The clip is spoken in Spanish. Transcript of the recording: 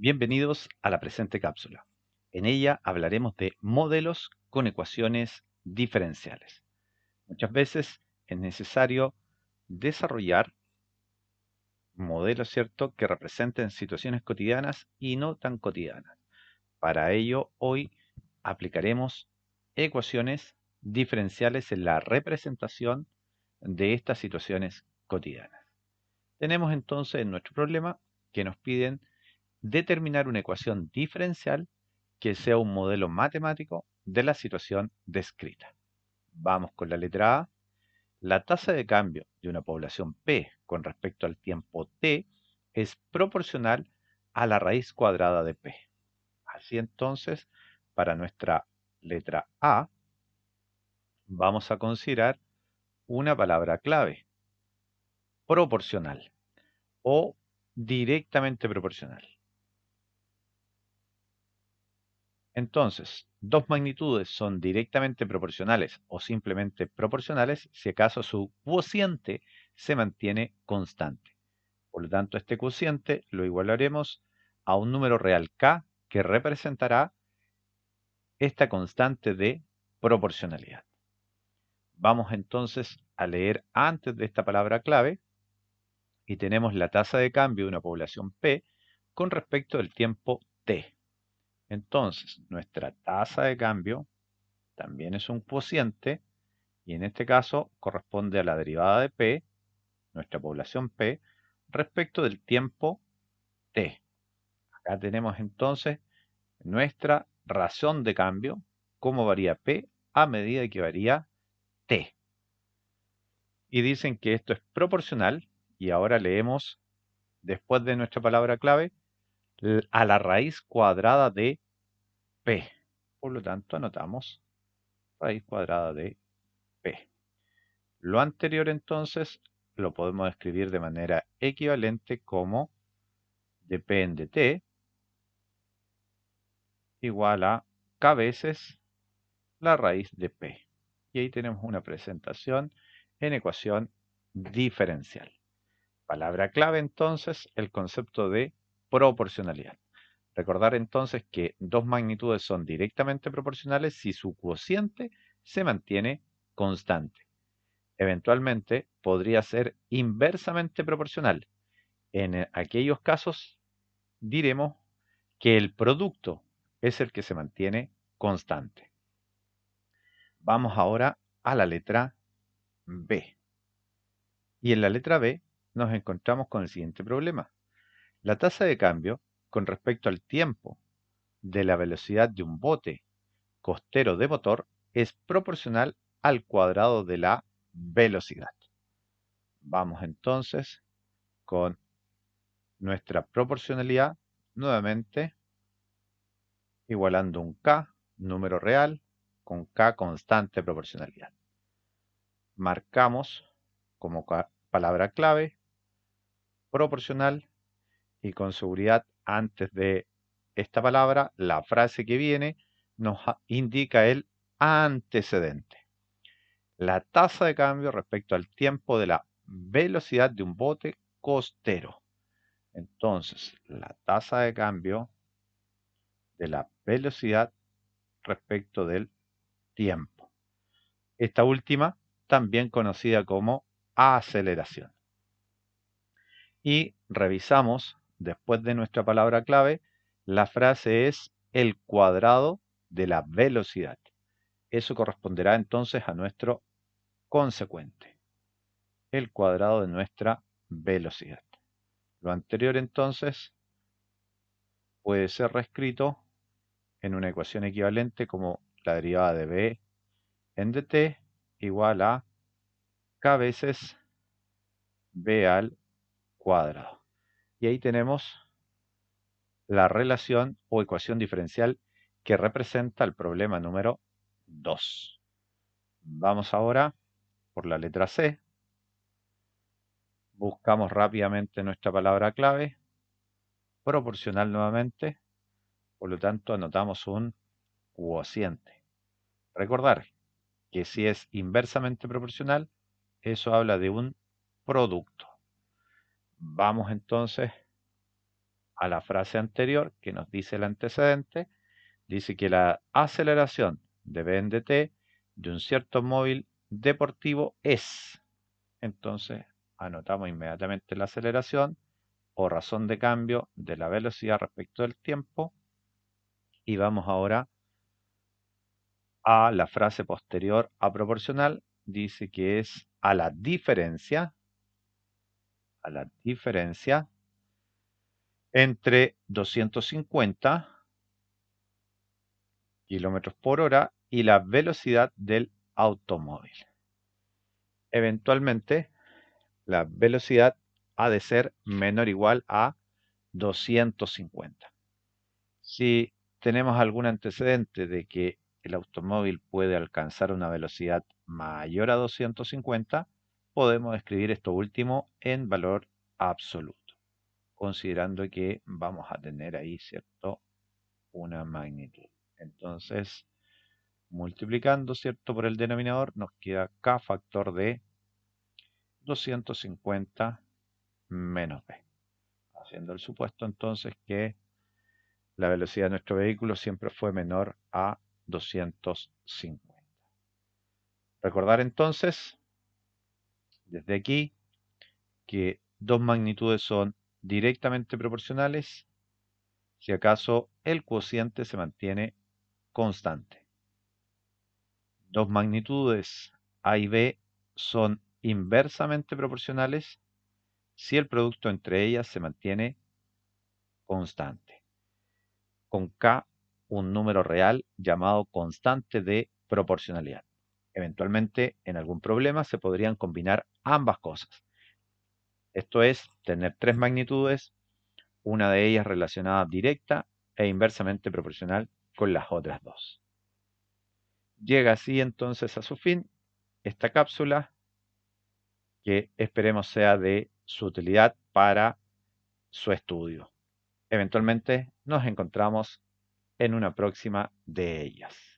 Bienvenidos a la presente cápsula. En ella hablaremos de modelos con ecuaciones diferenciales. Muchas veces es necesario desarrollar modelos, ¿cierto?, que representen situaciones cotidianas y no tan cotidianas. Para ello, hoy aplicaremos ecuaciones diferenciales en la representación de estas situaciones cotidianas. Tenemos entonces en nuestro problema que nos piden determinar una ecuación diferencial que sea un modelo matemático de la situación descrita. Vamos con la letra A. La tasa de cambio de una población P con respecto al tiempo T es proporcional a la raíz cuadrada de P. Así entonces, para nuestra letra A, vamos a considerar una palabra clave, proporcional o directamente proporcional. Entonces, dos magnitudes son directamente proporcionales o simplemente proporcionales si acaso su cociente se mantiene constante. Por lo tanto, este cociente lo igualaremos a un número real k que representará esta constante de proporcionalidad. Vamos entonces a leer antes de esta palabra clave y tenemos la tasa de cambio de una población P con respecto del tiempo T. Entonces, nuestra tasa de cambio también es un cociente y en este caso corresponde a la derivada de P, nuestra población P, respecto del tiempo T. Acá tenemos entonces nuestra razón de cambio, cómo varía P a medida que varía T. Y dicen que esto es proporcional y ahora leemos después de nuestra palabra clave a la raíz cuadrada de P. Por lo tanto, anotamos raíz cuadrada de P. Lo anterior entonces lo podemos escribir de manera equivalente como dp en dt igual a k veces la raíz de p. Y ahí tenemos una presentación en ecuación diferencial. Palabra clave entonces, el concepto de proporcionalidad. Recordar entonces que dos magnitudes son directamente proporcionales si su cociente se mantiene constante. Eventualmente podría ser inversamente proporcional. En aquellos casos diremos que el producto es el que se mantiene constante. Vamos ahora a la letra B. Y en la letra B nos encontramos con el siguiente problema. La tasa de cambio con respecto al tiempo de la velocidad de un bote costero de motor es proporcional al cuadrado de la velocidad. Vamos entonces con nuestra proporcionalidad nuevamente igualando un k, número real, con k constante de proporcionalidad. Marcamos como palabra clave proporcional y con seguridad antes de esta palabra la frase que viene nos indica el antecedente. La tasa de cambio respecto al tiempo de la velocidad de un bote costero. Entonces, la tasa de cambio de la velocidad respecto del tiempo. Esta última, también conocida como aceleración. Y revisamos, después de nuestra palabra clave, la frase es el cuadrado de la velocidad. Eso corresponderá entonces a nuestro consecuente, el cuadrado de nuestra velocidad. Lo anterior entonces puede ser reescrito en una ecuación equivalente como la derivada de b en dt igual a k veces b al cuadrado. Y ahí tenemos la relación o ecuación diferencial que representa el problema número 2. Vamos ahora por la letra C. Buscamos rápidamente nuestra palabra clave, proporcional nuevamente, por lo tanto anotamos un cociente. Recordar que si es inversamente proporcional, eso habla de un producto. Vamos entonces a la frase anterior que nos dice el antecedente. Dice que la aceleración de B en dt de un cierto móvil deportivo es. Entonces anotamos inmediatamente la aceleración o razón de cambio de la velocidad respecto del tiempo y vamos ahora a la frase posterior a proporcional. Dice que es a la diferencia entre 250 kilómetros por hora y la velocidad del automóvil. Eventualmente, la velocidad ha de ser menor o igual a 250. Si tenemos algún antecedente de que el automóvil puede alcanzar una velocidad mayor a 250, podemos escribir esto último en valor absoluto, considerando que vamos a tener ahí, ¿cierto?, una magnitud. Entonces, multiplicando, ¿cierto?, por el denominador, nos queda k factor de 250 menos b. Haciendo el supuesto entonces que la velocidad de nuestro vehículo siempre fue menor a 250. Recordar entonces, desde aquí, que dos magnitudes son directamente proporcionales si acaso el cociente se mantiene constante. Dos magnitudes A y B son inversamente proporcionales si el producto entre ellas se mantiene constante. Con K, un número real llamado constante de proporcionalidad. Eventualmente, en algún problema se podrían combinar ambas cosas. Esto es, tener tres magnitudes, una de ellas relacionada directa e inversamente proporcional con las otras dos. Llega así entonces a su fin esta cápsula, que esperemos sea de su utilidad para su estudio. Eventualmente nos encontramos en una próxima de ellas.